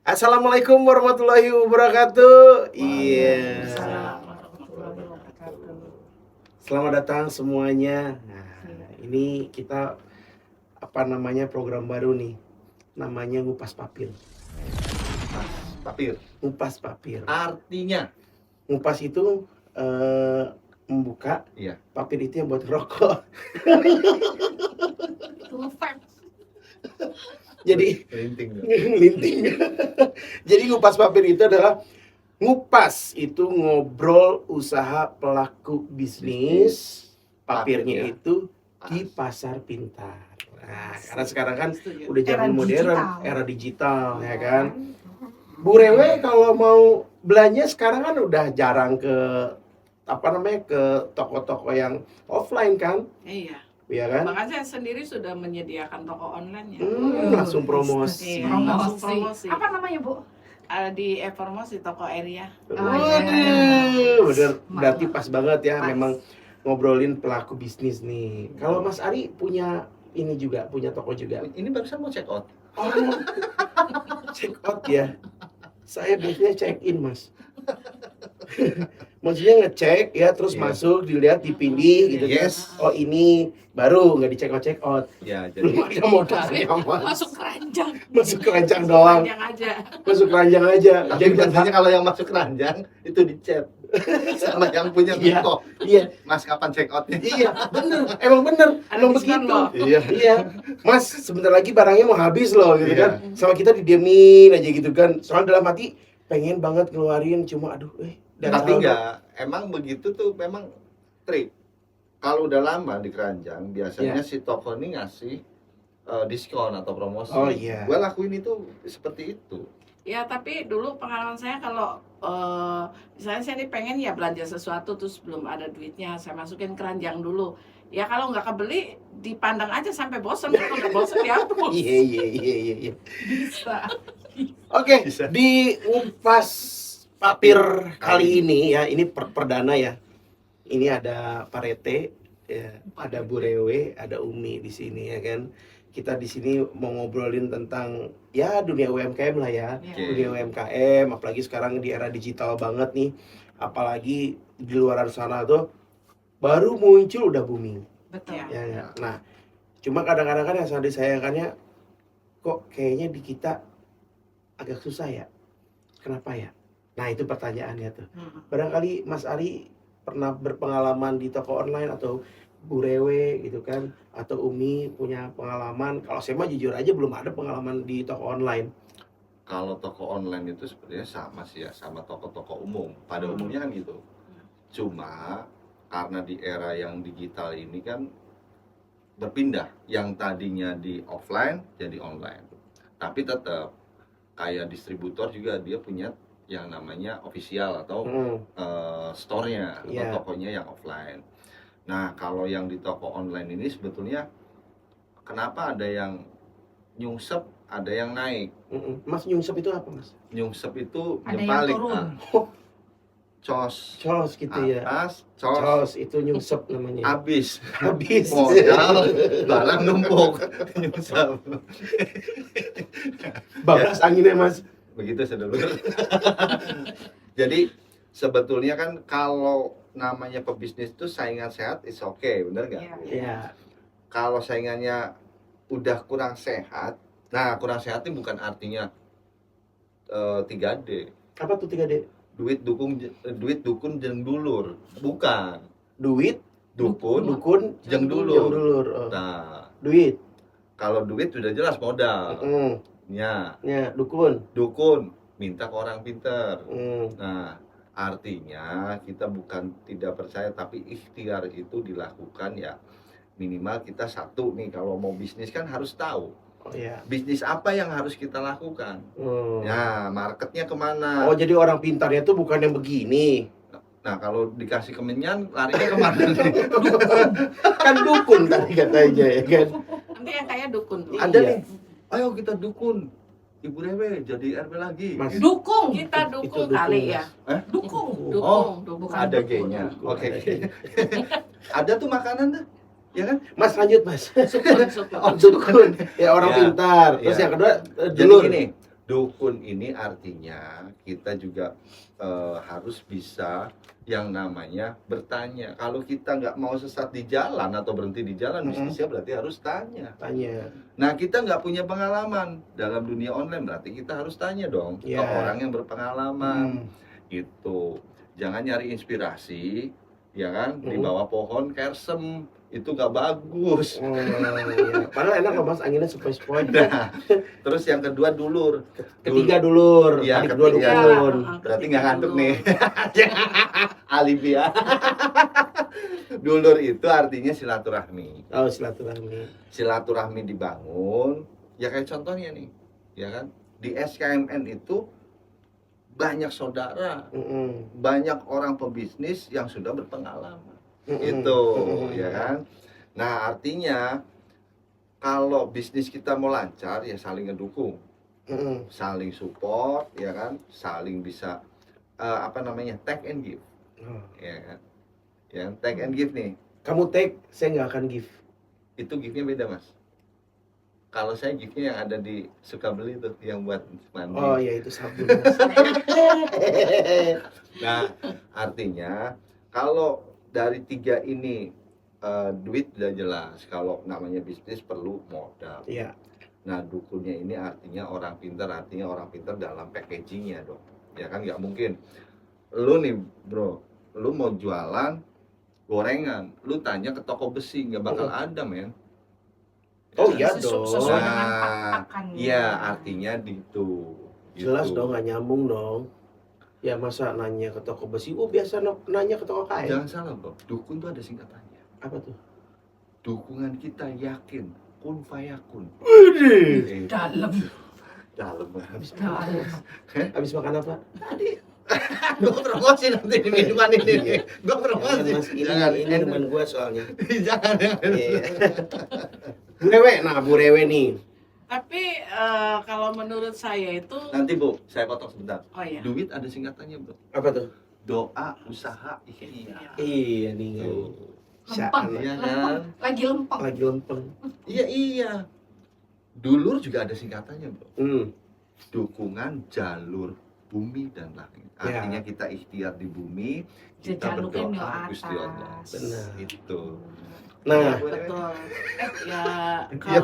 Assalamualaikum warahmatullahi wabarakatuh. Iya. Waalaikumsalam warahmatullahi wabarakatuh. Selamat datang semuanya. Nah, ini kita program baru nih. Namanya Ngupas Papir. Papir. Ngupas Papir. Artinya Ngupas itu membuka, iya. papir itu yang buat rokok. Jadi Linting. linting. Jadi ngupas papir itu adalah ngupas itu ngobrol usaha pelaku bisnis papirnya Papirnya. itu di pasar pintar. Nah, karena sekarang kan Setuju. udah zaman Era modern, digital. era digital ya kan. Bu Rewe kalau mau belanja sekarang kan udah jarang ke ke toko-toko yang offline kan, Iya. ya kan? Makanya saya sendiri sudah menyediakan toko online ya. Langsung promosi. Iya, langsung promosi. Apa namanya, Bu? Di e-promosi toko area. Waduh, bener, berarti pas banget ya, Pas. memang ngobrolin pelaku bisnis nih. Kalau Mas Ari punya ini juga, punya toko juga. Ini barusan mau check out. Oh, check out ya. Saya biasanya check in, Mas. Maksudnya ngecek ya, terus Iya. masuk, dilihat, dipilih gitu kan. Yes. Oh ini baru, nggak di check out. Ya, Belum jadi ada modalnya, Mas. Masuk keranjang. Masuk keranjang doang. Keranjang aja. Masuk keranjang aja. tapi Jadi biasanya kalau yang masuk keranjang itu di chat sama yang punya Iya. toko. Iya, Mas kapan check outnya? iya, bener. Emang bener. Ada Emang diskon begitu. loh. Iya. Iya, Mas, sebentar lagi barangnya mau habis loh, gitu Iya. kan. Sama kita didiemin aja gitu kan. Soalnya dalam hati pengen banget ngeluarin, cuma aduh, dan Tapi saldo. enggak, emang begitu tuh memang trik. Kalau udah lama di keranjang, biasanya si toko ini ngasih diskon atau promosi. Oh, iya. Gue lakuin itu seperti itu. Ya tapi dulu pengalaman saya kalau misalnya saya nih pengen ya belanja sesuatu terus belum ada duitnya, saya masukin keranjang dulu. Ya kalau nggak kebeli dipandang aja sampai bosan, kalau nggak bosan dihapus. Iya. Bisa. Oke, Bisa. di Ngupas Papir kali ini ya, ini perdana ya. Ini ada Pak Rete, ya, ada Bu Rewe, ada Umi di sini ya kan. Kita di sini mau ngobrolin tentang ya dunia UMKM lah ya. Iya. Dunia UMKM, apalagi sekarang di era digital banget nih. Apalagi di luar sana tuh baru muncul udah booming. Betul. Ya. Nah, cuma kadang-kadang kan yang sangat disayangkannya kok kayaknya di kita agak susah ya. Kenapa ya? Nah, itu pertanyaannya tuh. Barangkali Mas Ari pernah berpengalaman di toko online atau Bu Rewe gitu kan, atau Umi punya pengalaman. Kalau saya mah jujur aja belum ada pengalaman di toko online. Kalau toko online itu sebenarnya sama sih ya, sama toko-toko umum. Pada umumnya kan gitu. Cuma karena di era yang digital ini kan berpindah, yang tadinya di offline jadi online. Tapi tetap kayak distributor juga dia punya yang namanya official atau store-nya atau Iya. tokonya yang offline. Nah, kalau yang di toko online ini sebetulnya kenapa ada yang nyungsep, ada yang naik. Mas nyungsep itu apa, Mas? Nyungsep itu Ada yang nyepalik. turun. Cos Cos gitu ya. atas, cos Cos itu nyungsep namanya. habis. Habis. Modal barang numpuk. Nyungsep. Bablas anginnya, Mas. Begitu sedulur. Jadi sebetulnya kan kalau namanya pebisnis itu saingan sehat is okay, bener nggak? Iya. Iya. Kalau saingannya udah kurang sehat, nah kurang sehat ini bukan artinya 3D. Apa tuh 3D? Duit dukun jeung dulur, bukan. Duit, Dukun dukun, jeung jeung dulur. dulur. Oh. Nah, Duit. kalau duit sudah jelas modal. Ya, Dukun. dukun minta ke orang pinter. Mm. Nah, artinya kita bukan tidak percaya, tapi ikhtiar itu dilakukan ya. Minimal kita satu nih, kalau mau bisnis kan harus tahu Oh ya. bisnis apa yang harus kita lakukan. Ya, marketnya kemana. Oh, jadi orang pintarnya tuh bukan yang begini. Nah, kalau dikasih kemenyan larinya kemana nih? Kan dukun tadi katanya ya kan. Nanti yang kayak dukun tuh. Ada Iya. nih, ayo kita dukun. Ibu Rewe jadi RW lagi. Mas. Dukung. Kita Itu dukung dukun, kali Mas. ya. Dukung. Dukung. Ada G-nya. Dukun, Oke. ada G-nya. Ada tuh makanan tuh. Ya kan? Mas lanjut, Mas. Sukun. Oh, dukun. Ya orang Ya. pintar. Terus Ya. yang kedua Jadi dulur. gini, Dukun ini artinya kita juga harus bisa yang namanya bertanya. Kalau kita nggak mau sesat di jalan atau berhenti di jalan, bisnisnya berarti harus tanya. Tanya. Nah, kita nggak punya pengalaman dalam dunia online, berarti kita harus tanya dong ke orang yang berpengalaman. Gitu. Jangan nyari inspirasi, ya kan, di bawah pohon kersem. Itu nggak bagus. Iya. Padahal enak loh Mas, anginnya sepoi-sepoi. Nah, terus yang kedua dulur. Ketiga dulur, Iya, kali kedua ketiga. dukun. Berarti nggak ngantuk nih. Alibi ya. Dulur itu artinya silaturahmi. Oh, silaturahmi. Silaturahmi dibangun, ya kayak contohnya nih, ya kan? Di SKMN itu banyak saudara, banyak orang pebisnis yang sudah berpengalaman. Itu, ya kan? Nah, artinya kalau bisnis kita mau lancar ya saling ngedukung, saling support, ya kan? Saling bisa take and give, ya kan? Ya, take and give nih. Kamu take, saya nggak akan give. Itu give-nya beda, Mas. Kalau saya give-nya yang ada di Sukabeli itu yang buat mandi. Oh ya, itu sabun. Nah, artinya kalau dari tiga ini duit udah jelas. Kalau namanya bisnis perlu modal. Iya. Nah, dukunnya ini artinya orang pintar dalam packagingnya dong. Ya kan nggak mungkin. Lu nih bro, lu mau jualan gorengan, lu tanya ke toko besi nggak bakal ada men. Oh iya Sesuai dong. dengan pakan. Iya, artinya gitu. Jelas dong, nggak nyambung dong. Ya masa nanya ke toko besi, biasa nanya ke toko kain. Jangan salah bro, dukun tuh ada singkatannya. Apa tuh? Dukungan kita yakin, kun fayakun. Dalam. Dalam. Habis makan apa? Tadi. Gue promosi nanti di minuman ini. Gue promosi. Mas, Jangan. ini teman gue soalnya. Jangan. Iya. Bu Rewe, Bu Rewe nih. Tapi kalau menurut saya itu, Nanti Bu, saya potong sebentar. oh iya. Duit ada singkatannya bro. Apa tuh? Doa, usaha, ikhtiar. Iya nih. Lempeng. Iya kan? Lagi lempeng. Lagi lempeng. Iya. Dulur juga ada singkatannya bro. Dukungan jalur bumi dan langit. Artinya kita ikhtiar di bumi, kita Jalurnya berdoa di Gusti Allah. atas. Benar. Itu. Nah, Betul. Ya Iya,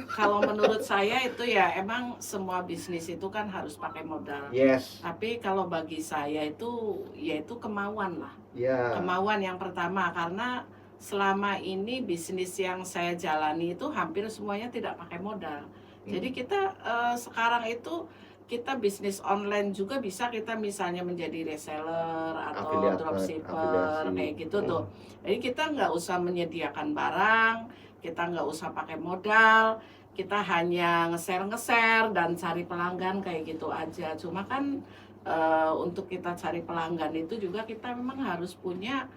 kalau menurut saya itu ya emang semua bisnis itu kan harus pakai modal. Yes. Tapi kalau bagi saya itu yaitu kemauan lah. Ya. Kemauan yang pertama, karena selama ini bisnis yang saya jalani itu hampir semuanya tidak pakai modal. Jadi kita sekarang itu kita bisnis online juga bisa, kita misalnya menjadi reseller atau dropshipper kayak gitu tuh. Jadi kita nggak usah menyediakan barang, kita nggak usah pakai modal, kita hanya nge-share dan cari pelanggan kayak gitu aja. Cuma kan untuk kita cari pelanggan itu juga kita memang harus punya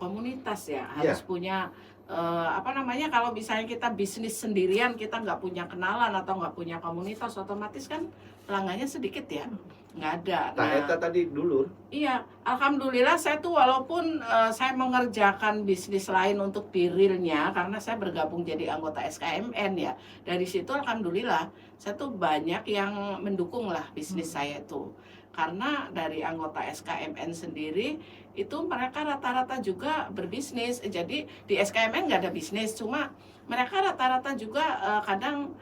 komunitas ya, harus punya kalau misalnya kita bisnis sendirian, kita nggak punya kenalan atau nggak punya komunitas, otomatis kan pelanggannya sedikit ya, nggak ada. Nah, eta tadi dulur. Iya, alhamdulillah saya tuh walaupun saya mengerjakan bisnis lain untuk di realnya, karena saya bergabung jadi anggota SKMN ya, dari situ alhamdulillah saya tuh banyak yang mendukung lah bisnis saya itu. Karena dari anggota SKMN sendiri itu mereka rata-rata juga berbisnis. Jadi di SKMN nggak ada bisnis, cuma mereka rata-rata juga kadang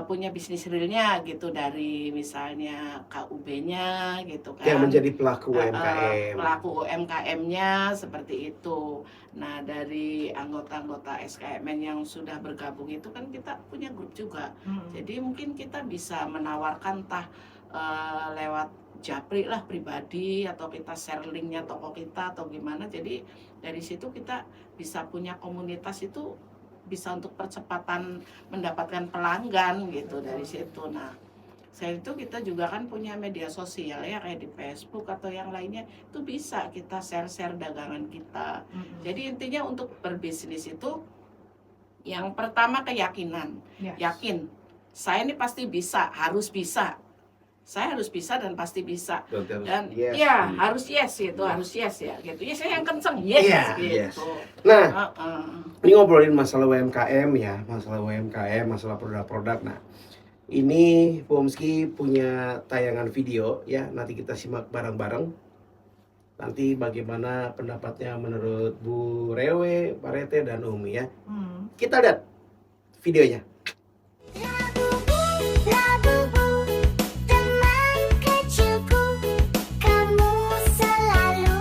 punya bisnis realnya gitu, dari misalnya KUB-nya gitu kan. Yang menjadi pelaku UMKM. Pelaku UMKM-nya seperti itu. Nah, dari anggota-anggota SKMN yang sudah bergabung itu kan kita punya grup juga. Jadi mungkin kita bisa menawarkan lewat japri lah pribadi, atau kita share linknya toko kita atau gimana. Jadi dari situ kita bisa punya komunitas, itu bisa untuk percepatan mendapatkan pelanggan gitu dari situ. Nah, saya itu kita juga kan punya media sosial ya, kayak di Facebook atau yang lainnya, itu bisa kita share dagangan kita. Jadi intinya untuk berbisnis itu yang pertama keyakinan. Yakin saya ini pasti bisa, harus bisa. Saya harus bisa dan pasti bisa. Dan yes, ya harus yes gitu, harus yes ya gitu. Ya saya yang kenceng yes gitu. Nah, ini ngobrolin masalah UMKM ya, masalah UMKM, masalah produk-produk. Nah, Ini Pomski punya tayangan video ya, nanti kita simak bareng-bareng. Nanti bagaimana pendapatnya menurut Bu Rewe, Pak Rete, dan Umi ya. Kita lihat videonya. Labubu, teman kecilku, kamu selalu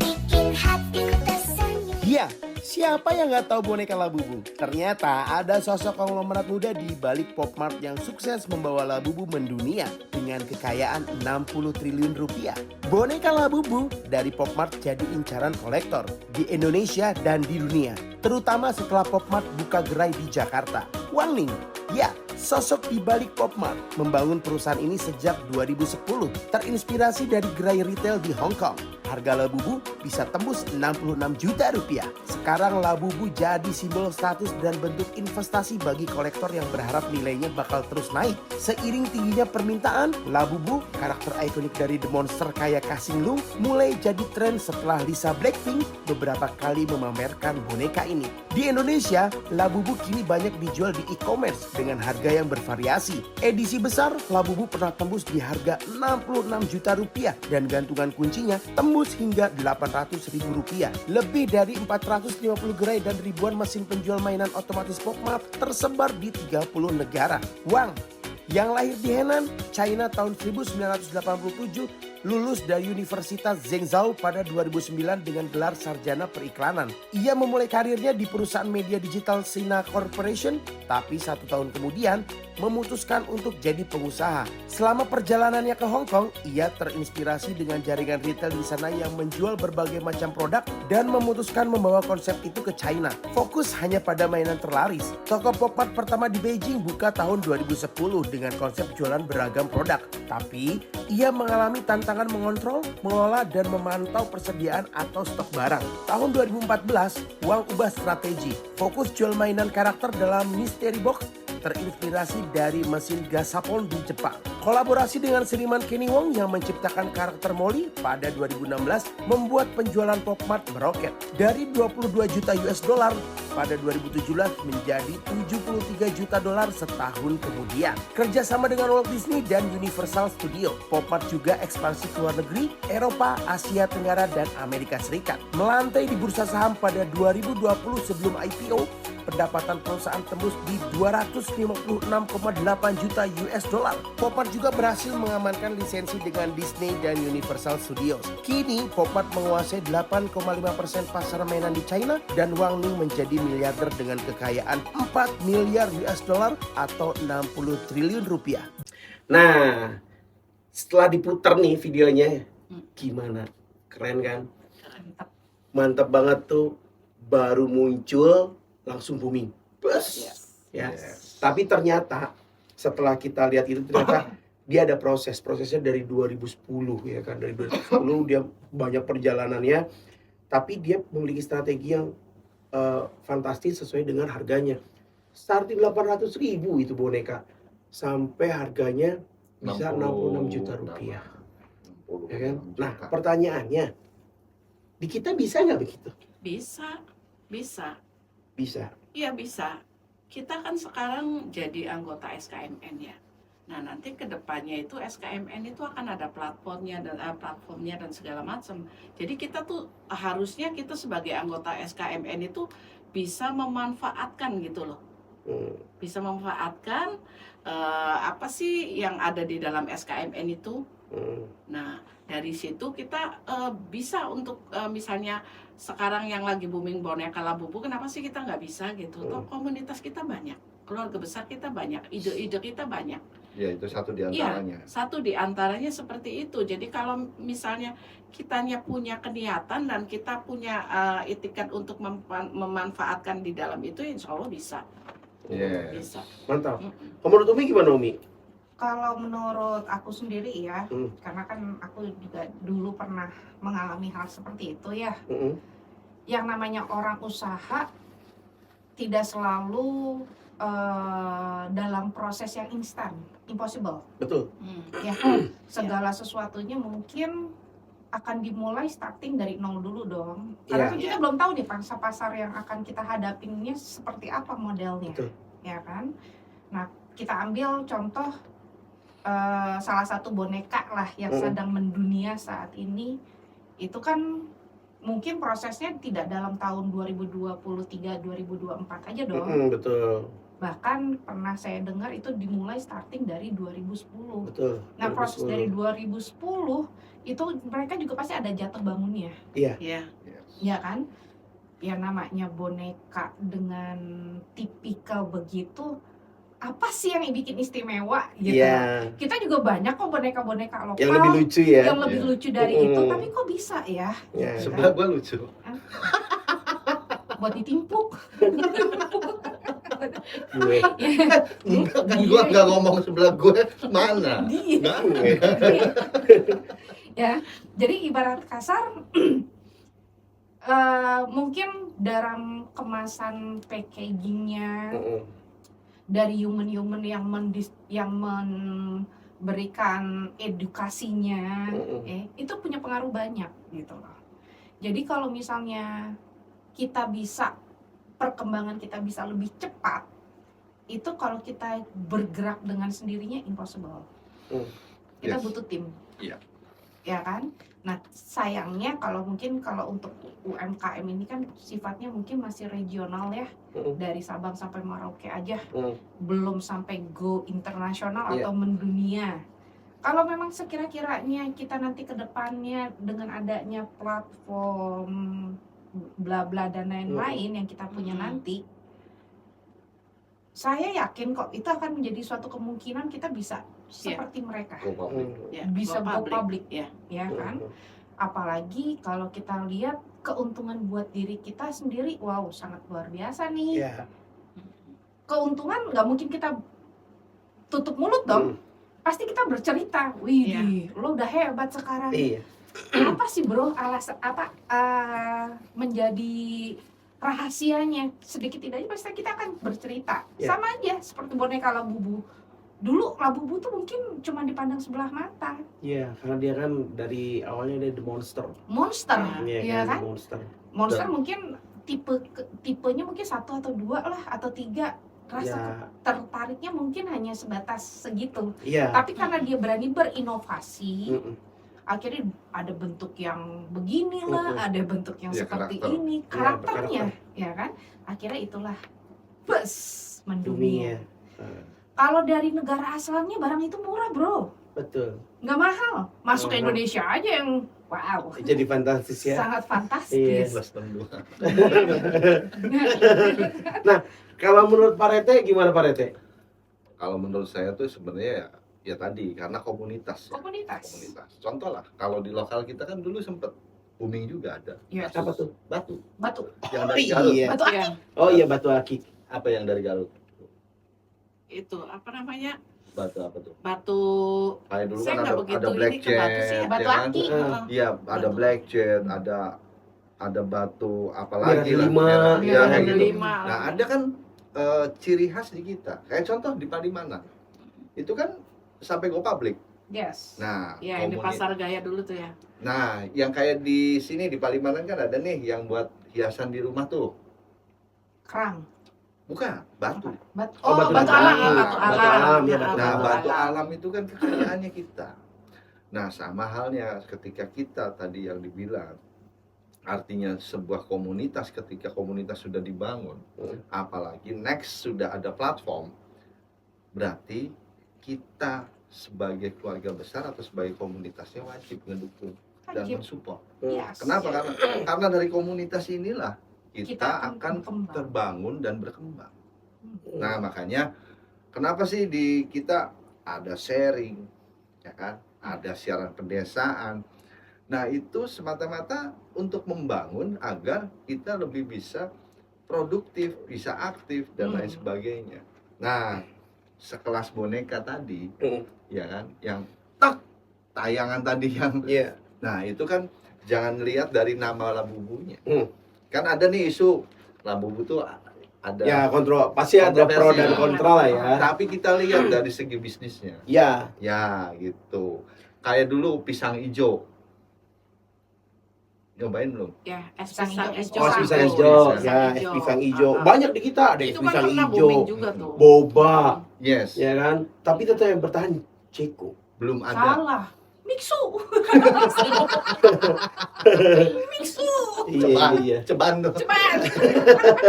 bikin hatiku tersenyum. Iya, siapa yang nggak tahu boneka Labubu? Ternyata ada sosok konglomerat muda di balik Pop Mart yang sukses membawa Labubu mendunia dengan kekayaan 60 triliun rupiah. Boneka Labubu dari Pop Mart jadi incaran kolektor di Indonesia dan di dunia, terutama setelah Pop Mart buka gerai di Jakarta. Wang Ning, ya, sosok di balik Pop Mart membangun perusahaan ini sejak 2010, terinspirasi dari gerai retail di Hong Kong. Harga Labubu bisa tembus 66 juta rupiah. Sekarang Labubu jadi simbol status dan bentuk investasi bagi kolektor yang berharap nilainya bakal terus naik. Seiring tingginya permintaan, Labubu, karakter ikonik dari The Monster kayak Kasing Lung, mulai jadi tren setelah Lisa Blackpink beberapa kali memamerkan boneka ini. Di Indonesia, Labubu kini banyak dijual di e-commerce dengan harga yang bervariasi. Edisi besar, Labubu pernah tembus di harga 66 juta rupiah dan gantungan kuncinya tembus hingga 800 ribu rupiah. Lebih dari 450 gerai dan ribuan mesin penjual mainan otomatis Pop Mart tersebar di 30 negara. Wang, yang lahir di Henan, China tahun 1987, lulus dari Universitas Zhengzhou pada 2009 dengan gelar sarjana periklanan. Ia memulai karirnya di perusahaan media digital Sina Corporation, tapi 1 tahun kemudian memutuskan untuk jadi pengusaha. Selama perjalanannya ke Hong Kong, ia terinspirasi dengan jaringan retail di sana yang menjual berbagai macam produk dan memutuskan membawa konsep itu ke China. Fokus hanya pada mainan terlaris. Toko Pop Mart pertama di Beijing buka tahun 2010 dengan konsep jualan beragam produk. Tapi, ia mengalami tantangan mengontrol, mengelola, dan memantau persediaan atau stok barang. Tahun 2014, Wang ubah strategi. Fokus jual mainan karakter dalam mystery box terinspirasi dari mesin Gashapon di Jepang. Kolaborasi dengan seniman Kenny Wong yang menciptakan karakter Molly pada 2016 membuat penjualan Pop Mart meroket. Dari 22 juta US dollar pada 2017 menjadi 73 juta dolar setahun kemudian. Kerjasama dengan Walt Disney dan Universal Studio, Pop Mart juga ekspansi ke luar negeri, Eropa, Asia Tenggara, dan Amerika Serikat. Melantai di bursa saham pada 2020 sebelum IPO, pendapatan perusahaan tembus di 256,8 juta US dollar. Pop Mart juga berhasil mengamankan lisensi dengan Disney dan Universal Studios. Kini Pop Mart menguasai 8,5% pasar mainan di China dan Wang Ning menjadi miliarder dengan kekayaan 4 miliar US dollar atau 60 triliun rupiah. Nah, setelah diputar nih videonya, gimana? Keren kan? Mantap banget tuh, baru muncul langsung booming. Bus. Ya. Yes. Tapi ternyata setelah kita lihat itu ternyata dia ada prosesnya dari 2010 ya kan. Dari 2010 dia banyak perjalanannya, tapi dia memiliki strategi yang fantastis sesuai dengan harganya. Starting 800 ribu itu boneka sampai harganya bisa 66 juta rupiah. Ya kan? Nah, pertanyaannya, di kita bisa nggak begitu? Bisa. Bisa. Iya bisa. Kita kan sekarang jadi anggota SKMN ya. Nah nanti ke depannya itu SKMN itu akan ada platformnya dan segala macam. Jadi kita tuh harusnya kita sebagai anggota SKMN itu bisa memanfaatkan gitu loh. Bisa memanfaatkan apa sih yang ada di dalam SKMN itu. Nah dari situ kita bisa untuk misalnya sekarang yang lagi booming boneka Labubu, kenapa sih kita nggak bisa gitu? Toh komunitas kita banyak, keluarga besar kita banyak, ide-ide kita banyak. Ya itu satu di antaranya. Iya, satu di antaranya seperti itu. Jadi kalau misalnya kitanya punya keniatan dan kita punya itikat untuk memanfaatkan di dalam itu, insya Allah bisa. Yes. Bisa. Mantap. Menurut Umi gimana Umi? Kalau menurut aku sendiri ya, karena kan aku juga dulu pernah mengalami hal seperti itu ya. Yang namanya orang usaha tidak selalu dalam proses yang instan, impossible. Betul. Ya, segala sesuatunya mungkin akan dimulai starting dari nol dulu dong. Karena kan kita belum tahu nih pasar yang akan kita hadapinnya seperti apa modelnya. Betul. Ya kan? Nah, kita ambil contoh salah satu boneka lah yang sedang mendunia saat ini, itu kan mungkin prosesnya tidak dalam tahun 2023-2024 aja dong. Betul. Bahkan pernah saya dengar itu dimulai starting dari 2010. Betul. Nah, proses dari 2010 itu mereka juga pasti ada jatuh bangunnya. Iya. Ya kan? Ya namanya boneka dengan tipikal begitu, apa sih yang bikin istimewa gitu. Iya. Kita juga banyak kok boneka-boneka lokal Yang lebih lucu ya. yang lebih lucu dari itu, tapi kok bisa ya Ya. Sebelah gua lucu. buat ditimpuk. Gue. Gua nggak ngomong sebelah gue mana. Dia. Nggak. Ya, jadi ibarat kasar mungkin dalam kemasan packagingnya, dari human-human yang memberikan edukasinya, itu punya pengaruh banyak gitu loh. Jadi kalau misalnya kita bisa, perkembangan kita bisa lebih cepat, itu kalau kita bergerak dengan sendirinya impossible. Kita Yes. butuh tim. Iya. Ya kan? Nah, sayangnya kalau untuk UMKM ini kan sifatnya mungkin masih regional ya, dari Sabang sampai Merauke aja, belum sampai go internasional Iya. atau mendunia. Kalau memang sekira-kiranya kita nanti ke depannya dengan adanya platform bla bla dan lain-lain yang kita punya nanti, saya yakin kok itu akan menjadi suatu kemungkinan kita bisa seperti mereka. Ya, Bisa go public. Ya. Ya kan? Apalagi kalau kita lihat keuntungan buat diri kita sendiri, wow, sangat luar biasa nih. Iya. Keuntungan nggak mungkin kita tutup mulut dong. Pasti kita bercerita, wih, lo udah hebat sekarang. Iya. Apa sih bro alasan menjadi rahasianya? Sedikit tidaknya pasti kita akan bercerita. Iya. Sama aja seperti boneka Labubu. Dulu Labubu tuh mungkin cuma dipandang sebelah mata. Iya, karena dia kan dari awalnya dia the monster. Monster, Iya ya kan? The monster. Monster mungkin tipenya mungkin 1 atau 2 lah atau 3. Rasa Ya, tertariknya mungkin hanya sebatas segitu. iya. Tapi karena dia berani berinovasi, Mm-mm. akhirnya ada bentuk yang beginilah, ada bentuk yang Ya, seperti karakter. ini, Ya, karakternya, karakter. ya kan? Akhirnya itulah bus Dunia. mendunia. Kalau dari negara asalnya barang itu murah bro, Betul. nggak mahal. Masuk ke Mahal. Indonesia aja yang wow, Jadi fantastis ya. sangat Iya. fantastis. 11.62. Kalau menurut Pak Rete gimana Pak Rete? Kalau menurut saya tuh sebenarnya ya tadi karena komunitas. Ya. Komunitas. Contoh lah, kalau di lokal kita kan dulu sempet booming juga ada. Ya. Apa tuh? Batu. Batu, Yang dari Garut. Iya. batu akik. Oh iya, batu akik. Apa yang dari Garut? Itu apa namanya? Batu apa tuh? Batu. Kayak dulu Saya kan nggak ada begitu black ini ke batu sih, jet, batu ya kan? akik. Iya, ada Batu. black jet, ada batu apalagi Merah lah. delima. Merah- Iya, ya, merah kayak gitu. delima. Nah, ada kan ciri khas di kita. Kayak contoh di Palimanan. Itu kan sampai go public. Yes. Nah, Ya, yang di Pasar Gaya dulu tuh ya. Nah, yang kayak di sini di Palimanan kan ada nih yang buat hiasan di rumah tuh. Kerang. Bukan, batu. Batu. Oh, Oh, batu batu alam. alam. Batu Batu alam. alam, ya, batu Nah, alam. batu alam itu kan kekayaannya kita. Nah, sama halnya ketika kita tadi yang dibilang, artinya sebuah komunitas ketika komunitas sudah dibangun, apalagi next sudah ada platform, berarti kita sebagai keluarga besar atau sebagai komunitasnya wajib mendukung dan Wajib. mensupport. Yes. Kenapa? Karena dari komunitas inilah kita Kita akan akan berkembang. terbangun dan berkembang. Nah, makanya kenapa sih di kita ada sharing, ya kan? Ada siaran pedesaan. Nah, itu semata-mata untuk membangun agar kita lebih bisa produktif, bisa aktif dan lain sebagainya. Nah, sekelas boneka tadi, ya kan, yang tayangan tadi yang, Iya. nah itu kan jangan lihat dari nama Labubunya. Kan ada nih isu Labubu tuh ada. Ya, pasti ada pro kontroversi. dan kontra lah ya. Tapi kita lihat dari segi bisnisnya. Ya, Ya, gitu. Kayak dulu pisang ijo. Nyobain belum? Ya, es Pisang pisang hijau. hijau. Oh, es pisang Oh, hijau. pisang Ya, es hijau. pisang hijau. Ah, ah. Banyak di kita ada es Itu kan pisang pernah hijau. booming juga tuh. Boba, Yes. ya kan? Tapi tetap yang bertahan Ceko. Belum ada. Salah. Mixu. Mixu. Cobaan, Iya. cobaan tuh. Cepat.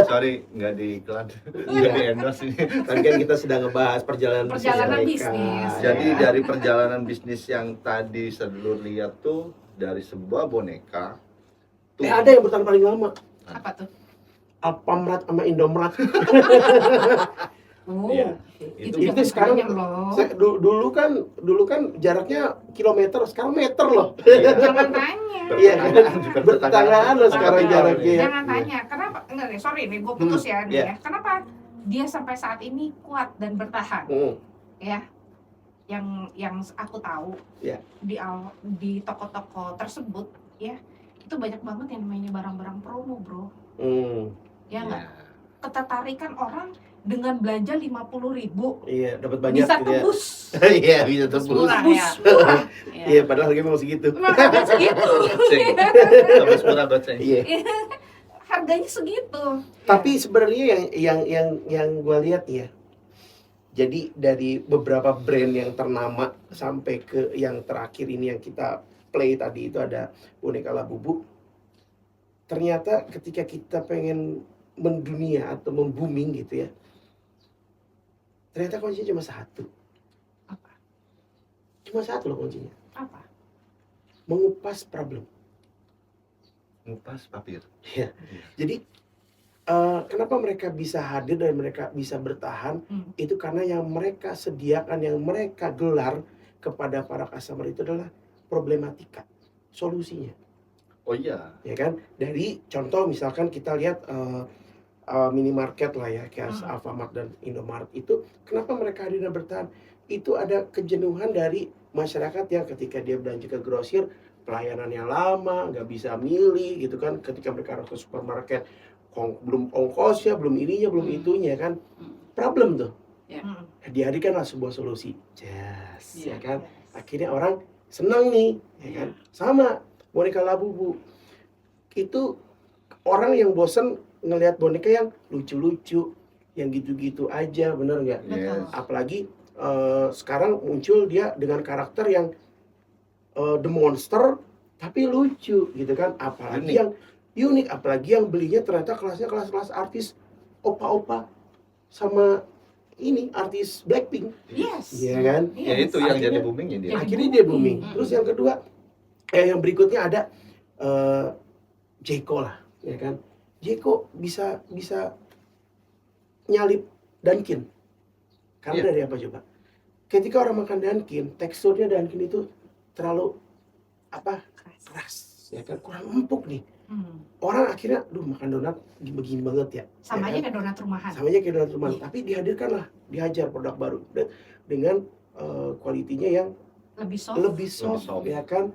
Sorry, nggak di iklan. Iya. Nggak di endorse ini. Tadi kan kita sedang ngebahas perjalanan Perjalanan mereka. bisnis. Jadi Ya. dari perjalanan bisnis yang tadi sedulur lihat tuh dari sebuah boneka tuh ada yang bertahan paling lama. Apa tuh? Alfamart sama Indomart. Oh, Iya. itu Itu zaman sekarang banyak loh. dulu kan jaraknya kilometer, sekarang meter loh. Jangan tanya. Iya, Bertetanggaan juga, bertetanggaan loh sekarang Iya. jaraknya. Jangan tanya. Kenapa? Enggak nih, sorry nih, gue putus ya nih Iya. ya. Kenapa dia sampai saat ini kuat dan bertahan? Hmm. Ya, yang aku tahu Ya. di toko-toko tersebut ya, itu banyak banget yang namanya barang-barang promo, bro. Hmm. Ya nggak? Iya. Ketertarikan orang dengan belanja 50.000 Iya, dapat banyak bisa gitu ya. tembus. Iya, bisa tembus. Murah Tembus ya. murah. Iya, padahal harganya mau segitu. Makanya segitu. Goceng. Tambah murah goceng. Iya. Harganya segitu. Tapi sebenarnya yang gue lihat ya, jadi dari beberapa brand yang ternama sampai ke yang terakhir ini yang kita play tadi itu ada boneka Labubu. Ternyata ketika kita pengen mendunia atau membuming gitu ya, ternyata kuncinya cuma satu. Apa? Cuma satu loh kuncinya. Apa? Mengupas problem. Ngupas papir. Iya. Jadi kenapa mereka bisa hadir dan mereka bisa bertahan? Itu karena yang mereka sediakan, yang mereka gelar kepada para customer itu adalah problematika, solusinya, Oh iya. ya kan? Dari contoh misalkan kita lihat minimarket lah ya, kayak Alfamart dan Indomart itu, kenapa mereka hadir dan bertahan? Itu ada kejenuhan dari masyarakat yang ketika dia belanja ke grosir, pelayanannya lama, nggak bisa milih gitu kan. Ketika mereka harus ke supermarket, belum ongkosnya, belum ininya, belum itunya kan. Problem tuh. Dihadirkanlah sebuah solusi. Yes, ya kan. Akhirnya orang senang nih, ya kan. Sama boneka Labubu. Itu orang yang bosen ngelihat boneka yang lucu-lucu, yang gitu-gitu aja, bener nggak? Yes. Apalagi sekarang muncul dia dengan karakter yang the monster tapi lucu gitu kan, apalagi Unik. yang unik, apalagi yang belinya ternyata kelasnya kelas-kelas artis opa-opa sama ini artis Blackpink, Yes. ya kan? Ya itu yang Akhirnya- jadi boomingnya dia. Jadi Akhirnya dia booming. booming. Terus yang kedua, yang berikutnya ada Jeko lah, ya kan? Jeko bisa nyalip Dunkin. Karena Iya. dari apa coba? Ketika orang makan Dunkin, teksturnya Dunkin itu terlalu keras, ya kan? Kurang empuk nih. Orang akhirnya, makan donat begini banget ya. Sama ya aja kan? kayak donat rumahan. Sama aja kayak donat rumahan. Iya. Tapi dihadirkanlah, dihajar produk baru dengan kualitinya yang Lebih soft. lebih soft, soft. ya kan,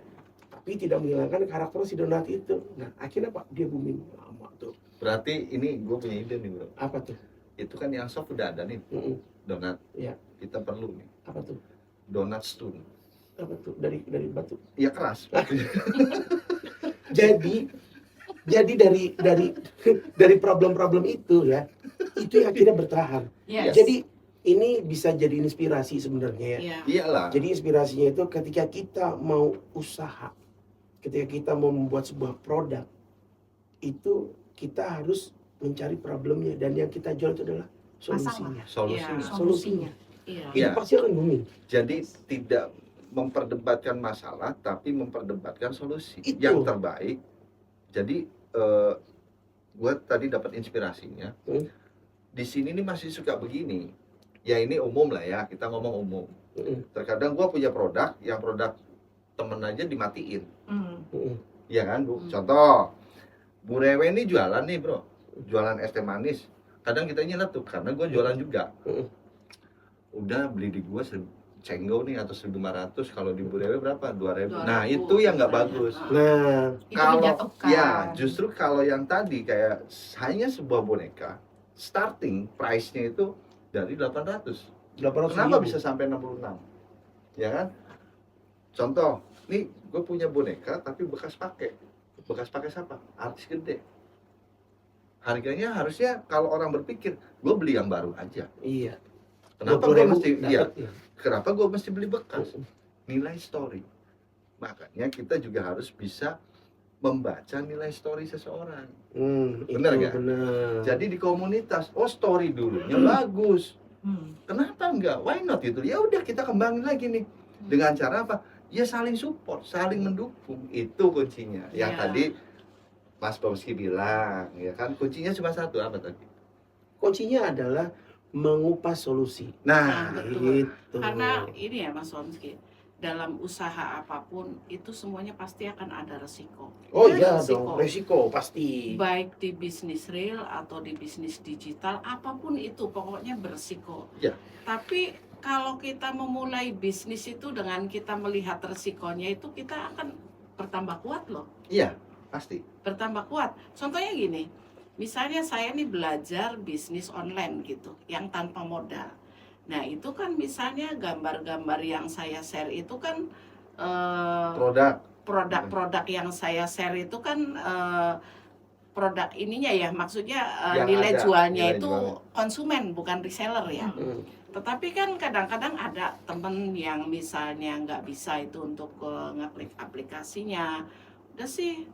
tapi tidak menghilangkan karakter si donat itu. Nah akhirnya Pak dia booming lama tuh. Berarti ini gue punya ide nih bro. Apa tuh? Itu kan yang soft udah ada nih. Mm-mm. Donat. Iya. Kita perlu nih. Apa tuh? Donat stone. Apa tuh? Dari batu. Iya keras. Jadi dari problem-problem itu ya, itu yang akhirnya bertahan. Yes. Jadi ini bisa jadi inspirasi sebenarnya ya. Iya. Iyalah. Jadi inspirasinya itu ketika kita mau usaha, ketika kita mau membuat sebuah produk, itu kita harus mencari problemnya, dan yang kita jual itu adalah solusinya. Solusinya. Iya. Solusinya. Iya. Itu Iya. pasti akan booming. Jadi tidak memperdebatkan masalah, tapi memperdebatkan solusi Itu. yang terbaik. Jadi gue tadi dapat inspirasinya. Di sini nih masih suka begini. Ya ini umum lah ya, kita ngomong umum. Terkadang gue punya produk, yang produk temen aja dimatiin. Iya kan Bu? Contoh, Bu Rewe ini jualan nih bro, jualan es teh manis. Kadang kita nyeletuk karena gue jualan juga. Udah beli di gue cenggol nih atau 1.500, kalau di Bu Rewe berapa? 2.000. Nah 2.000. itu yang nggak bagus. Nah, Itu Kalau menjatuhkan. ya justru kalau yang tadi kayak hanya sebuah boneka, starting price-nya itu dari 800. 800 Kenapa ribu. bisa sampai 66? Ya kan? Contoh, nih gue punya boneka tapi bekas pakai. bekas pakai siapa? Artis gede. Harganya harusnya kalau orang berpikir, gue beli yang baru aja. Iya. Kenapa 20.000 gue mesti, iya, dapet ya. kenapa gue mesti beli bekas? Nilai story. Makanya kita juga harus bisa membaca nilai story seseorang. Bener itu nggak? Bener. Jadi di komunitas, oh story dulunya bagus. Hmm. Kenapa enggak? Why not itu? Ya udah kita kembangin lagi nih. Dengan cara apa? Ya saling support, saling mendukung. Itu kuncinya. Yang Iya. tadi Mas Pomski bilang, ya kan kuncinya cuma satu, apa tadi? Kuncinya adalah mengupas solusi. Nah, Nah, betul. Gitu. Karena ini ya Mas Wonski, dalam usaha apapun itu semuanya pasti akan ada resiko. Oh Ya, iya dong, resiko pasti. Baik di bisnis real atau di bisnis digital, apapun itu pokoknya beresiko. Ya. Tapi kalau kita memulai bisnis itu dengan kita melihat resikonya itu kita akan bertambah kuat loh. iya, pasti. Bertambah kuat. Contohnya gini, misalnya saya nih belajar bisnis online gitu, yang tanpa modal. Nah itu kan misalnya gambar-gambar yang saya share itu kan Produk. produk-produk yang saya share itu kan produk ininya ya, maksudnya Yang nilai ada, jualnya nilai itu jualnya. konsumen bukan reseller ya. Hmm. Tetapi kan kadang-kadang ada temen yang misalnya nggak bisa itu untuk ngeklik aplikasinya, udah sih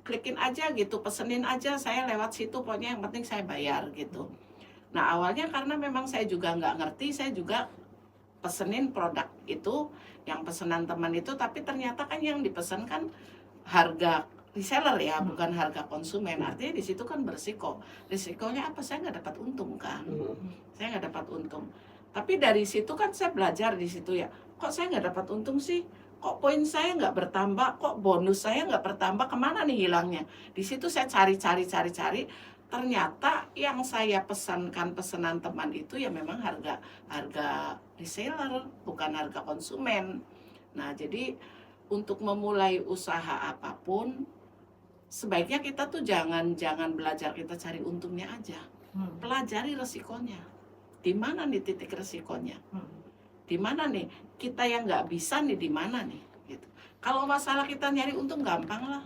klikin aja gitu, pesenin aja saya lewat situ, pokoknya yang penting saya bayar gitu. Nah awalnya karena memang saya juga nggak ngerti, saya juga pesenin produk itu, yang pesanan teman itu, tapi ternyata kan yang dipesankan harga reseller ya, bukan harga konsumen. Artinya di situ kan berisiko. Risikonya apa? Saya nggak dapat untung kan. Saya nggak dapat untung. Tapi dari situ kan saya belajar di situ ya. Kok saya nggak dapat untung sih? Kok poin saya nggak bertambah? Kok bonus saya nggak bertambah? Kemana nih hilangnya? Di situ saya cari. Ternyata yang saya pesankan pesanan teman itu ya memang harga reseller, bukan harga konsumen. Nah jadi untuk memulai usaha apapun, sebaiknya kita tuh jangan belajar kita cari untungnya aja. Pelajari resikonya. Di mana nih titik resikonya? Di mana nih kita yang nggak bisa nih, di mana nih? Gitu. Kalau masalah kita nyari untung gampang lah.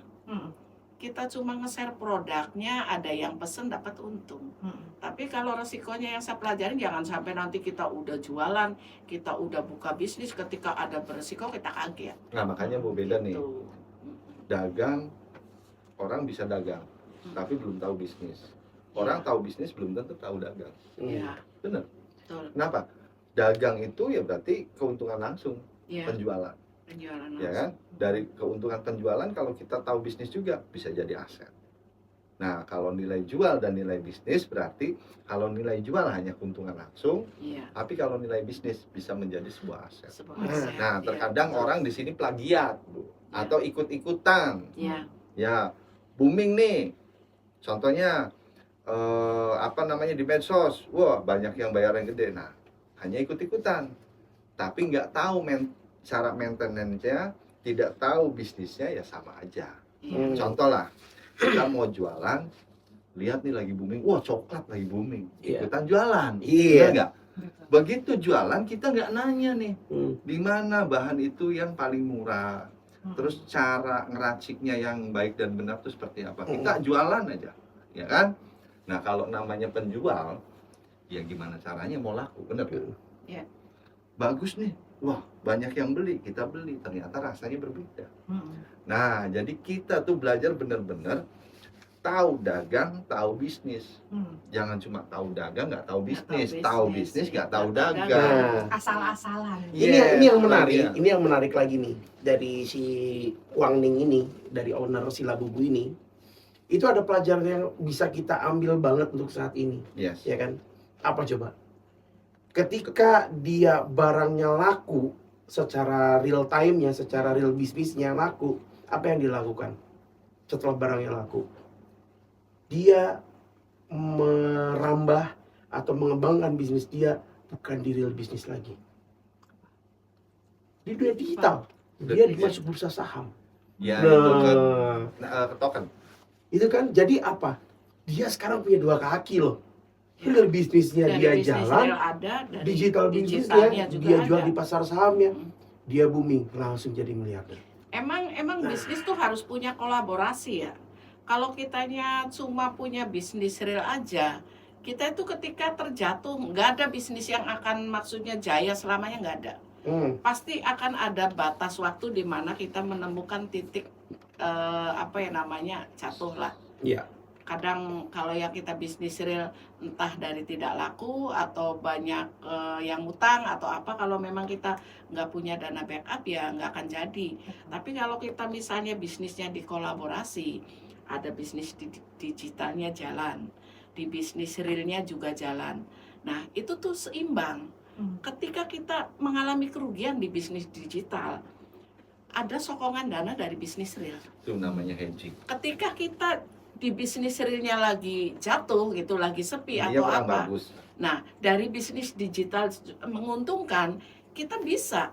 Kita cuma nge-share produknya, ada yang pesen dapat untung. Tapi kalau resikonya yang saya pelajarin, jangan sampai nanti kita udah jualan, kita udah buka bisnis, ketika ada beresiko kita kaget. Nah makanya mau beda nih. Gitu. Dagang, orang bisa dagang, tapi belum tahu bisnis. Orang tahu bisnis belum tentu tahu dagang. Iya, Bener. betul. Kenapa? Dagang itu ya berarti keuntungan langsung, Iya, penjualan. penjualan Ya kan? Dari keuntungan penjualan kalau kita tahu bisnis juga bisa jadi aset. Nah, kalau nilai jual dan nilai bisnis berarti kalau nilai jual hanya keuntungan langsung, Iya, tapi kalau nilai bisnis bisa menjadi sebuah aset. sebuah Nah, aset. Nah, Iya, terkadang betul. orang di sini plagiat, Bu, atau ikut-ikutan. Iya, Ya, booming nih. Contohnya apa namanya di medsos, wah banyak yang bayaran gede. Nah, hanya ikut-ikutan, tapi nggak tahu cara maintenance-nya, tidak tahu bisnisnya, ya sama aja. iya. Contoh lah, kita mau jualan, lihat nih lagi booming, wah coklat lagi booming, Iya. ikutan jualan. Iya. Iya nggak? Begitu jualan kita nggak nanya nih, di mana bahan itu yang paling murah, terus cara ngeraciknya yang baik dan benar itu seperti apa. Kita jualan aja, ya kan? Nah kalau namanya penjual, ya gimana caranya mau laku, bener kan? Iya. Bagus nih, wah banyak yang beli, kita beli, ternyata rasanya berbeda. Nah jadi kita tuh belajar bener-bener tahu dagang, tahu bisnis. Jangan cuma tahu dagang, nggak tahu bisnis. Tahu bisnis, nggak tahu dagang. Nah, Asal-asalan. ini yang menarik, iya. ini yang menarik lagi nih dari si Wang Ning ini, dari owner si Labubu ini. Itu ada pelajaran yang bisa kita ambil banget untuk saat ini, Yes. ya kan? Apa coba? Ketika dia barangnya laku secara real time-nya, secara real bisnisnya laku, apa yang dilakukan setelah barangnya laku? Dia merambah atau mengembangkan bisnis dia bukan di real bisnis lagi, di dunia digital. Dia masuk bursa saham. Ya itu ke Nah, token. itu kan jadi apa? Dia sekarang punya dua kaki loh. Real bisnisnya Dari dia bisnis jalan, real ada, dari digital digitalnya bisnisnya juga dia jual ada. di pasar sahamnya, dia booming, langsung jadi miliarder. emang bisnis tuh harus punya kolaborasi ya. Kalau kitanya cuma punya bisnis real aja, kita itu ketika terjatuh nggak ada bisnis yang akan maksudnya jaya selamanya, nggak ada. Pasti akan ada batas waktu di mana kita menemukan titik jatuh lah. Iya. Kadang kalau yang kita bisnis real entah dari tidak laku atau banyak yang utang atau apa, kalau memang kita nggak punya dana backup ya nggak akan jadi. Tapi kalau kita misalnya bisnisnya dikolaborasi, ada bisnis digitalnya jalan, di bisnis realnya juga jalan. Nah itu tuh seimbang. Ketika kita mengalami kerugian di bisnis digital, ada sokongan dana dari bisnis real. Itu namanya hedging. Ketika kita di bisnis realnya lagi jatuh gitu, lagi sepi Dia atau kurang apa. bagus. Nah, dari bisnis digital menguntungkan, kita bisa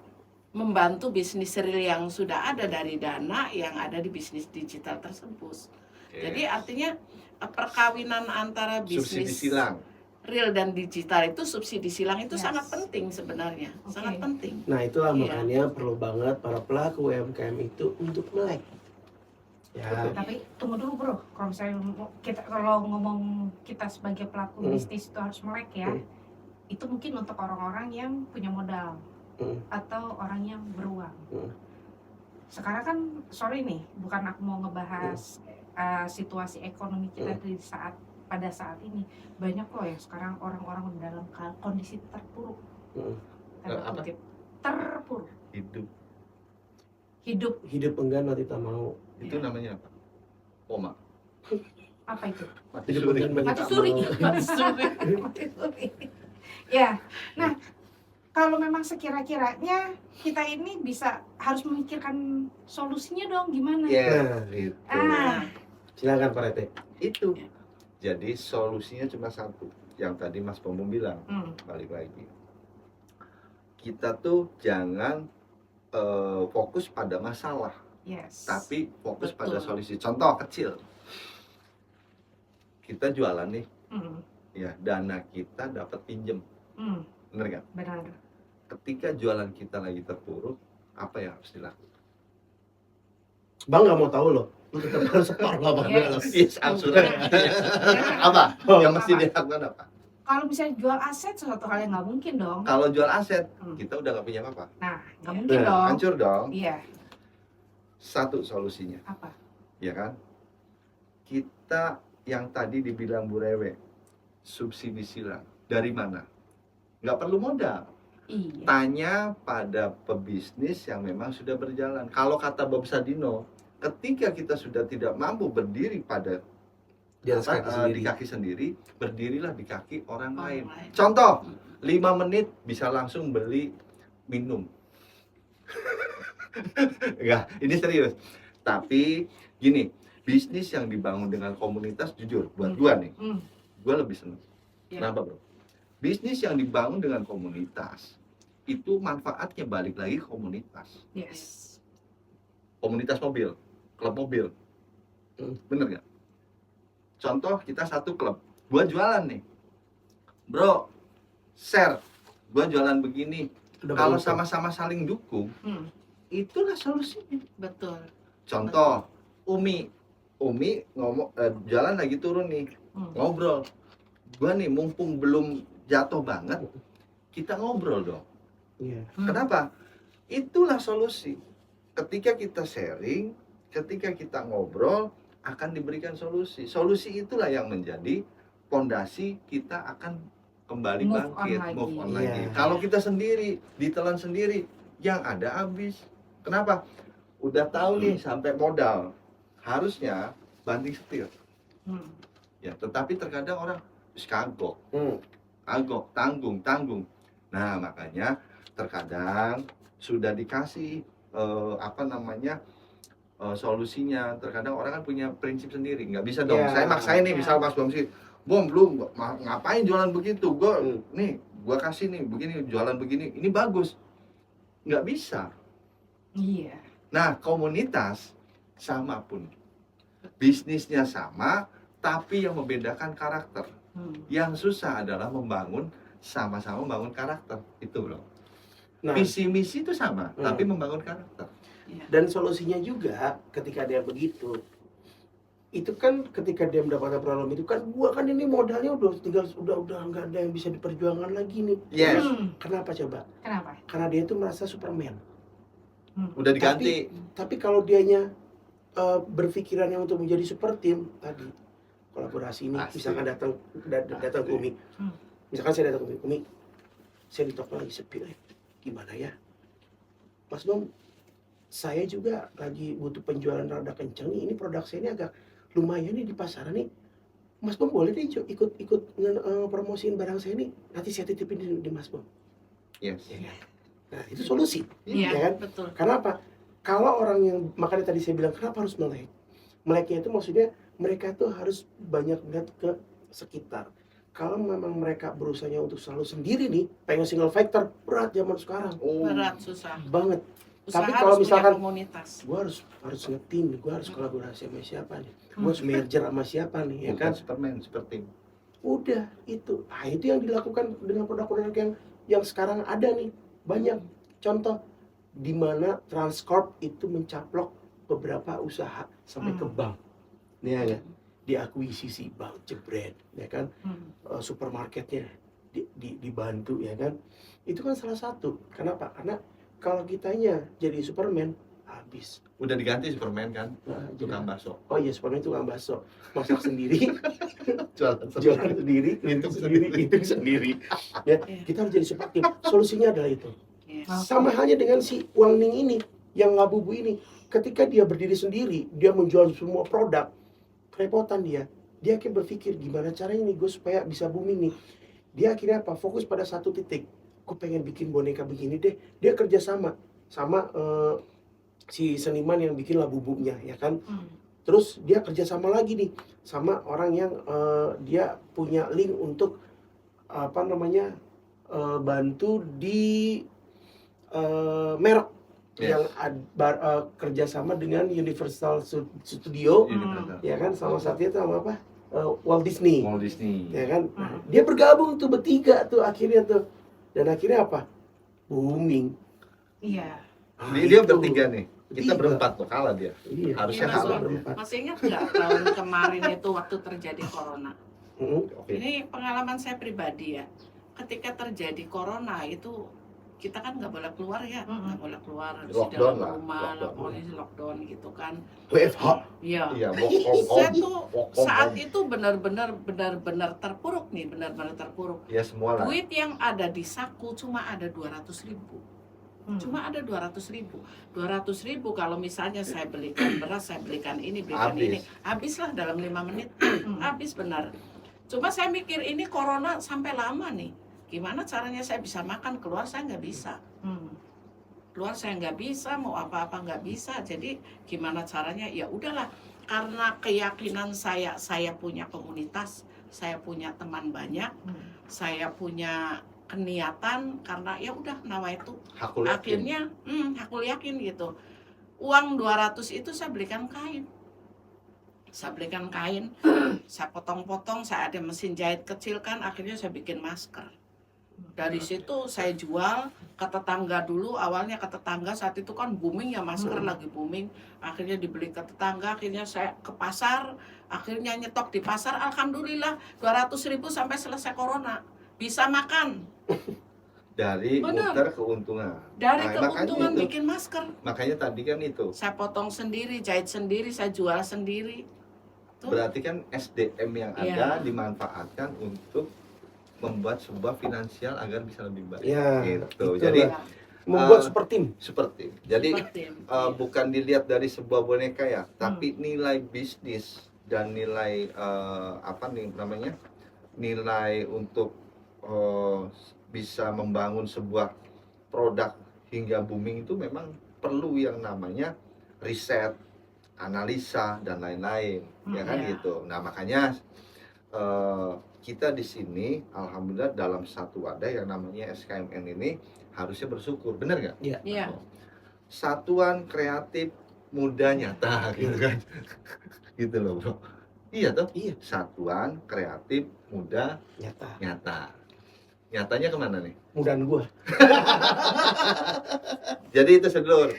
membantu bisnis real yang sudah ada dari dana yang ada di bisnis digital tersebut. Oke. Jadi artinya perkawinan antara Subsidi bisnis silang. real dan digital itu, subsidi silang itu Yes. sangat penting sebenarnya, Oke. sangat penting. Nah itulah Iya. makanya perlu banget para pelaku UMKM itu untuk melek. Ya. Tapi tunggu dulu bro, kalau misalnya kalau ngomong kita sebagai pelaku bisnis itu harus melek ya, itu mungkin untuk orang-orang yang punya modal atau orang yang beruang. Sekarang kan, sorry nih, bukan aku mau ngebahas situasi ekonomi kita pada saat ini, banyak loh ya sekarang orang-orang dalam kondisi terpuruk. Tanda Apa? kutip, terpuruk. Hidup enggan mati tak mau. Itu namanya apa? Koma. Apa itu? Mati Hidup suri. enggan mati Mati tak suri. mau. Mati suri. Ya, nah kalau memang sekira-kiranya kita ini harus memikirkan solusinya dong, gimana? Ya, itu. Ah, Silakan Pak Rete. Itu. Jadi solusinya cuma satu. Yang tadi Mas Pomo bilang, balik lagi. Kita tuh jangan fokus pada masalah, yes. tapi fokus Betul. pada solusi. Contoh kecil. Kita jualan nih, ya dana kita dapat pinjem. Bener kan? Benar. Ketika jualan kita lagi terpuruk, apa yang harus dilakukan? Bang nggak mau tahu loh. Lu tetap harus setor lah Bang. Yes. Yes, absolutely. Apa? Yang mesti dilakukan apa? Kalau misalnya jual aset sesuatu hal yang nggak mungkin dong. Kalau jual aset, Hmm. kita udah nggak punya apa-apa. Nah, nggak mungkin Nah, dong. Hancur dong. Iya. Satu solusinya, Apa? ya kan? Kita yang tadi dibilang Bu Rewe, subsidi silang. Dari mana? Nggak perlu modal. Iya. Tanya pada pebisnis yang memang sudah berjalan. Kalau kata Bob Sadino, ketika kita sudah tidak mampu berdiri pada Di atas kaki sendiri. di kaki sendiri, berdirilah di kaki orang lain. lain. Contoh, 5 menit bisa langsung beli minum. Enggak, ini serius. Tapi gini, bisnis yang dibangun dengan komunitas, jujur, buat gua nih, gua lebih seneng. Iya. Kenapa bro? Bisnis yang dibangun dengan komunitas, itu manfaatnya balik lagi ke komunitas. Yes. Komunitas mobil, klub mobil. Bener nggak? Contoh kita satu klub, gua jualan nih, bro, share, gua jualan begini. Udah Kalau bagus, sama-sama saling dukung, itulah solusinya. Betul. Contoh, Umi ngomong jalan lagi turun nih, ngobrol. Gua nih mumpung belum jatuh banget, kita ngobrol dong. Iya. Kenapa? Itulah solusi. Ketika kita sharing, ketika kita ngobrol, akan diberikan solusi. Solusi itulah yang menjadi fondasi kita akan kembali Move on bangkit, lagi. move on Iya. lagi. Kalau kita sendiri, ditelan sendiri, yang ada habis. Kenapa? Udah tahu nih sampai modal, harusnya banting setir. Ya, tetapi terkadang orang kagok, kagok, tanggung. Nah, makanya terkadang sudah dikasih solusinya. Terkadang orang kan punya prinsip sendiri, nggak bisa dong. Ya, Saya maksain nih, ya. misal Mas Bamsi, Bom, lu ngapain jualan begitu? Gua kasih nih begini, jualan begini, ini bagus. Nggak bisa. Iya. Nah, komunitas sama pun. Bisnisnya sama, tapi yang membedakan karakter. Yang susah adalah sama-sama membangun karakter. Itu loh. Nah, Visi misi itu sama, Hmm. tapi membangun karakter. Iya. Dan solusinya juga ketika dia begitu, itu kan ketika dia mendapatkan problem itu kan, gua kan ini modalnya udah nggak ada yang bisa diperjuangkan lagi nih. Yes. Kenapa coba? Kenapa? Karena dia itu merasa Superman. Udah diganti. Tapi kalau dianya berpikirannya untuk menjadi super team tadi, kolaborasi ini, Asik. misalkan datang ke Umi, misalkan saya datang ke Umi, saya di toko lagi sepi, gimana ya, Mas Bom, saya juga lagi butuh penjualan rada kenceng nih, ini produk saya ini agak lumayan nih di pasaran nih, Mas Bom boleh deh ikut promosiin barang saya nih, nanti saya titipin di Mas Bom. Yes. Ya kan? Nah itu solusi. Iya, Ya kan? betul. Kenapa? Kalau orang yang, makanya tadi saya bilang kenapa harus melek? Meleknya itu maksudnya mereka tuh harus banyak lihat ke sekitar. Kalau memang mereka berusahanya untuk selalu sendiri nih, pengen single factor, berat zaman sekarang. Berat, susah. Banget. Usaha Tapi harus kalau punya misalkan komunitas. gue harus nge-team nih, gue harus kolaborasi sama siapa nih, gue harus merger sama siapa nih, ya Bukan kan? Superman, seperti Udah itu. Nah, itu yang dilakukan dengan produk-produk yang sekarang ada nih. Banyak contoh di mana Transcorp itu mencaplok beberapa usaha sampai ke bank. Ya kan? Diakuisisi bank, jebret, ya kan? Supermarketnya dibantu, ya kan? Itu kan salah satu. Kenapa? Karena kalau kitanya jadi Superman, habis. udah diganti Superman kan, Nah, tukang bakso. oh iya, Superman itu tukang bakso, masak sendiri, Jualan jualan sendiri, Hitung hitung sendiri. Ya, Iya. kita harus jadi super team. Solusinya adalah itu. Yes. Sama halnya dengan si Wang Ning ini, yang Labubu ini. Ketika dia berdiri sendiri, dia menjual semua produk, kerepotan dia. Dia akan berpikir gimana caranya nih gue supaya bisa booming nih. Dia akhirnya apa? Fokus pada satu titik. Gue pengen bikin boneka begini deh. Dia kerja sama si seniman yang bikin Labubunya, ya kan? Terus dia kerja sama lagi nih sama orang yang dia punya link untuk bantu di merek Yes. yang kerjasama dengan Universal Studio, Universal. ya kan? Sama satunya itu sama apa? Walt Disney, Walt Disney. ya kan? Nah, dia bergabung tuh bertiga tuh akhirnya tuh, dan akhirnya apa? Booming. Iya. Nah, Dia itu. bertiga nih. Kita Bertiga. berempat tuh, kalah dia. Iya. Harusnya Iya, kalah Mas. dia. Masih ingat nggak tahun kemarin itu waktu terjadi corona? Oke. Ini pengalaman saya pribadi ya. Ketika terjadi corona itu kita kan nggak boleh keluar ya, nggak boleh keluar, harus di Lockdown dalam lah, rumah, lockdown. pokoknya lockdown gitu kan. WFH. Iya. Iya, walk from Saya home. tuh Walk from saat home. itu benar-benar terpuruk nih, benar-benar terpuruk. Ya semua lah. Duit yang ada di saku cuma ada 200.000. Cuma ada 200.000. 200.000 kalau misalnya saya belikan beras, saya belikan ini, belikan Habis. ini, habislah dalam 5 menit. Habis benar. Cuma saya mikir ini corona sampai lama nih. Gimana caranya saya bisa makan, keluar saya nggak bisa. Keluar saya nggak bisa, mau apa-apa nggak bisa. Jadi gimana caranya? Ya udahlah. Karena keyakinan saya punya komunitas, saya punya teman banyak, saya punya keniatan, karena ya udah nawaitu. Hakul yakin. Akhirnya aku yakin gitu. Uang 200 itu saya belikan kain. Saya belikan kain, saya potong-potong, saya ada mesin jahit kecil kan, akhirnya saya bikin masker. Dari situ saya jual ke tetangga dulu, awalnya ke tetangga, saat itu kan booming ya, masker lagi booming. Akhirnya dibeli ke tetangga, akhirnya saya ke pasar, akhirnya nyetok di pasar, alhamdulillah 200.000 sampai selesai corona. Bisa makan. Dari Benar. muter keuntungan. Dari Nah, keuntungan makanya itu. bikin masker. Makanya tadi kan itu. Saya potong sendiri, jahit sendiri, saya jual sendiri. Tuh. Berarti kan SDM yang Iya. ada dimanfaatkan untuk membuat sebuah finansial agar bisa lebih baik. Ya, Gitu. itulah. Jadi Membuat super team. seperti. Jadi Seperti, bukan dilihat dari sebuah boneka ya, tapi nilai bisnis dan nilai nilai untuk bisa membangun sebuah produk hingga booming itu memang perlu yang namanya riset, analisa dan lain-lain, ya kan Iya. gitu. Nah makanya kita di sini alhamdulillah dalam satu wadah yang namanya SKMN ini harusnya bersyukur, benar nggak? Iya. Satuan Kreatif Muda Nyata gitu kan. Gitu loh bro. Iya toh? Iya. Satuan Kreatif Muda Nyata. Nyata. Nyatanya kemana nih? Mudahan gua. Jadi itu sedulur.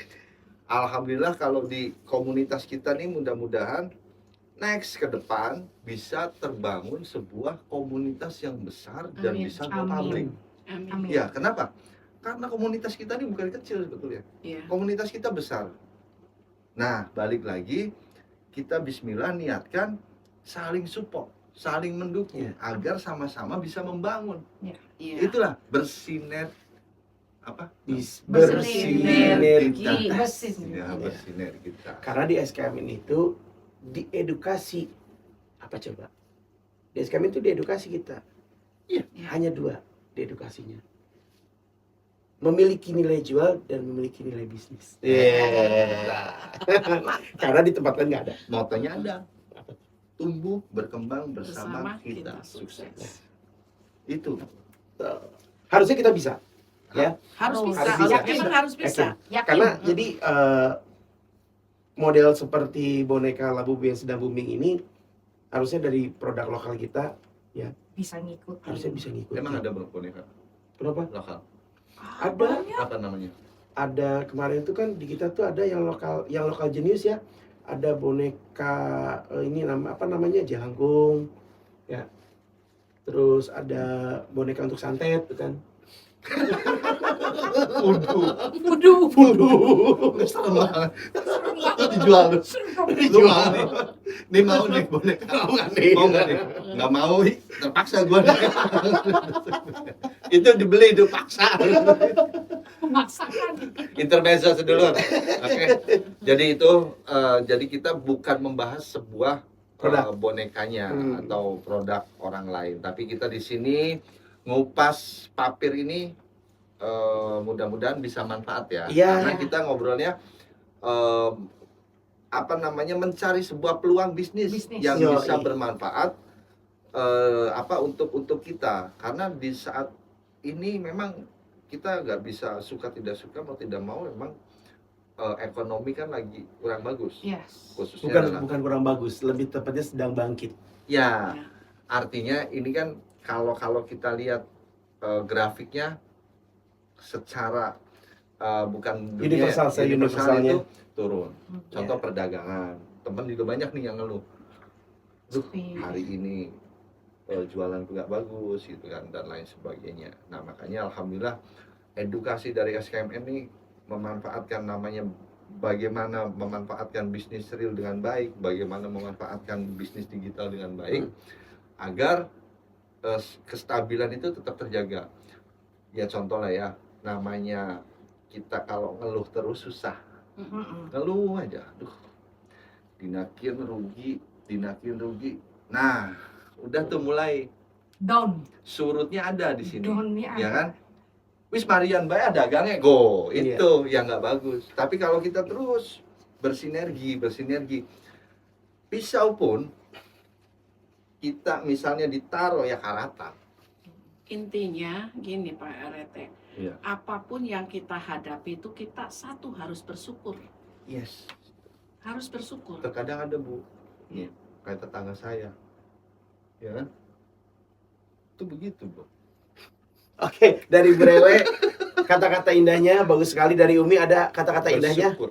Alhamdulillah kalau di komunitas kita nih mudah-mudahan next ke depan bisa terbangun sebuah komunitas yang besar dan Amin. bisa Amin. go public. Amin. Amin. Ya, kenapa? Karena komunitas kita ini bukan kecil sebetulnya. Iya. Komunitas kita besar. Nah, balik lagi kita bismillah niatkan saling support, saling mendukung agar sama-sama bisa membangun. Iya. Itulah bersinergi. Ya, bersinergi. Karena di SKM itu diedukasi. Apa coba? Di SKM itu diedukasi kita. Iya. Hanya 2 diedukasinya. Memiliki nilai jual dan memiliki nilai bisnis. Karena di tempat lain nggak ada. Motonya ada. Tumbuh, berkembang bersama Bersama kita kita sukses. sukses. Itu. Harusnya kita bisa. Ya. Harus bisa. Harus bisa. Memang harus bisa. Yakin. Karena jadi model seperti boneka Labubu yang sedang booming ini harusnya dari produk lokal kita bisa ngikutin. harusnya bisa ngikutin. Emang ada boneka Kenapa? lokal? Ada. Apa namanya? Ada kemarin itu kan di kita tuh ada yang lokal jenius ya. Ada boneka ini apa namanya jelangkung ya. Terus ada boneka untuk santet tuh kan. Waduh. Waduh. Serem banget. Dijual lu. Lu mau nih. Nih mau nih boneka. Mau nggak nih? Mau nggak nih? Nggak mau, terpaksa gua nih. Itu dibeli, itu paksa. Memaksakan. Intermezzo sedulur. Oke. Jadi itu jadi kita bukan membahas sebuah Produk. Bonekanya atau produk orang lain, tapi kita di sini ngupas papir ini mudah-mudahan bisa manfaat ya. Iya. Karena kita ngobrolnya apa namanya mencari sebuah peluang bisnis yang Yoi. bisa bermanfaat untuk kita. Karena di saat ini memang kita nggak bisa suka tidak suka mau tidak mau memang ekonomi kan lagi kurang bagus. Yes. Khususnya Bukan kurang bagus, lebih tepatnya sedang bangkit. ya, artinya ini kan kalau kita lihat grafiknya secara bukan dunia, Universal, universalnya itu turun. Contoh perdagangan, temen juga banyak nih yang ngeluh. Duh, hari ini jualan nggak bagus gitu kan dan lain sebagainya. Nah makanya alhamdulillah edukasi dari SKMN ini memanfaatkan namanya bagaimana memanfaatkan bisnis real dengan baik, bagaimana memanfaatkan bisnis digital dengan baik agar kestabilan itu tetap terjaga. Ya contoh lah ya, namanya kita kalau ngeluh terus susah. Ngeluh aja, aduh. Dinakin rugi. Nah, udah tuh mulai Down. surutnya ada di sini. Downnya Ya ada. kan? Wis Marian bayar dagangnya go, Iya. itu yang nggak bagus. Tapi kalau kita terus bersinergi, pisau pun kita misalnya ditaruh ya karatan. Intinya gini Pak RT, Iya. apapun yang kita hadapi itu kita harus bersyukur. Yes. Harus bersyukur. Terkadang ada Bu, nih, kayak tetangga saya, ya kan? Itu begitu Bu. Oke, dari Brewe kata-kata indahnya bagus sekali. Dari Umi ada kata-kata indahnya. Bersyukur.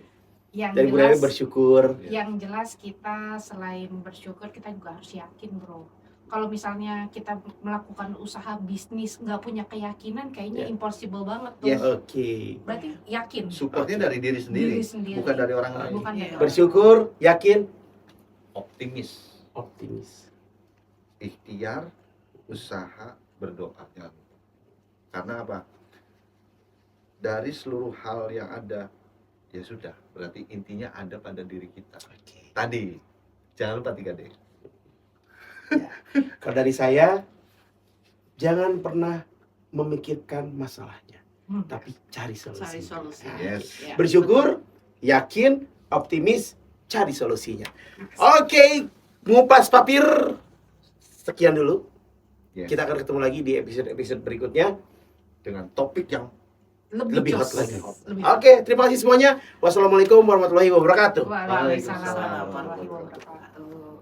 Yang Dari Brewe jelas, bersyukur. yang jelas kita selain bersyukur kita juga harus yakin, bro. Kalau misalnya kita melakukan usaha bisnis nggak punya keyakinan, kayaknya Ya. impossible banget tuh. Yes. Oke. Berarti yakin. Supportnya dari diri sendiri, Diri sendiri. bukan dari orang lain. Bukan dari orang Bersyukur, yakin, Optimis, optimis. ikhtiar, usaha, berdoa. Jangan lupa. Karena apa? Dari seluruh hal yang ada, ya sudah, berarti intinya ada pada diri kita. Oke. Tadi, jangan lupa 3D. Kalau dari saya, jangan pernah memikirkan masalahnya, tapi cari solusi. Cari solusi. Yes. Ya. Bersyukur, yakin, optimis, cari solusinya. Oke, ngupas papir. Sekian dulu. Yes. Kita akan ketemu lagi di episode berikutnya Dengan topik yang lebih hot jos. lagi. Lebih Oke, terima kasih semuanya. Wassalamualaikum warahmatullahi wabarakatuh. Waalaikumsalam Waalaikumsalam. warahmatullahi wabarakatuh.